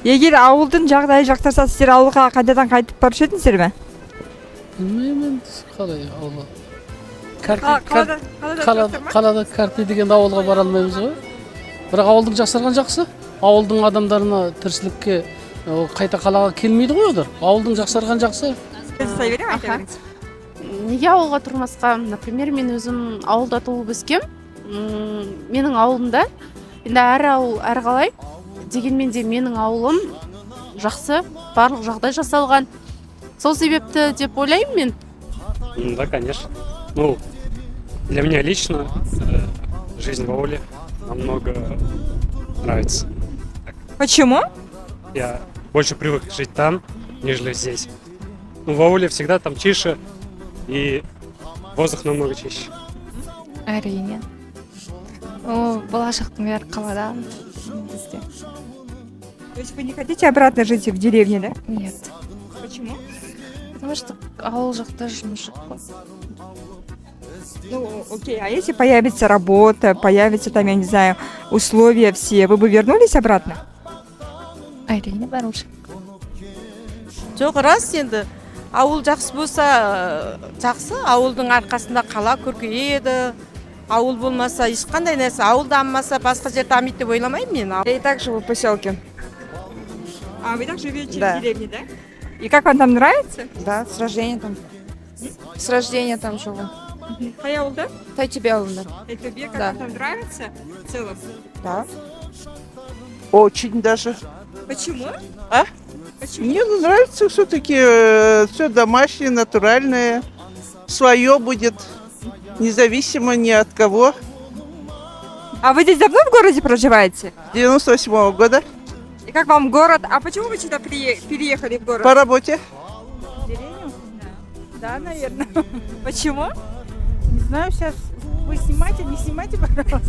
Егер ауылдың жағдайы жақсарса, сіздер ауылға қайтадан қайтып барушы едіңіздер ме? Білмеймін қалай ауылға. Қалада Қалада карте деген ауылға бара алмаймыз ғой. Бірақ ауылдың жақсарған жақсы. Ауылдың адамдарына тіршілікке қайта қалаға келмейді ғой олар. Ауылдың жақсарған жақсы. жасай беремін айта беріңіз. Неге ауылға тұрмасқа? Например, мен өзім ауылда туып өскем. Менің ауылымда енді әр ауыл әрқалай. Дегенмен де менің ауылым жақсы, барлық жағдай жасалған. Сол себепті деп ойлаймын мен. Да, конечно. Ну, для меня лично жизнь в ауле намного нравится. Почему? Я больше привык жить там, нежели здесь. Ну, в ауле всегда там тише и воздух намного чище. Әрине. Болашақтың бәрі қалада бізде. То есть вы не хотите обратно жить в деревне, да? Нет. Почему? Потому что ауыл жақта жұмыс жоқ қой. Ну, окей, а если появится работа, появятся там, я не знаю, условия все, вы бы вернулись обратно? Әрине барушы. Жоқ, рас енді ауыл жақсы болса жақсы, ауылдың арқасында қала көркейеді. Ауыл болмаса ешқандай нәрсе, ауыл дамымаса басқа жер дамиды деп ойламаймын мен. Я и так живу в поселке. А вы так живете Да. в деревне, да? И как вам там нравится? Да, с рождения там. С рождения там живу. Хаяул, да? Тай тебе алындар. Это тебе как Да. вам там нравится в целом? Да. Очень даже. Почему? А? Почему? Мне нравится все-таки все домашнее, натуральное, свое будет, независимо ни от кого. А вы здесь давно в городе проживаете? 98-го года И как вам город? А почему вы сюда переехали в город? по работе. Деревню? Да, наверное. Почему? Не знаю, сейчас вы снимаете, не снимайте, пожалуйста.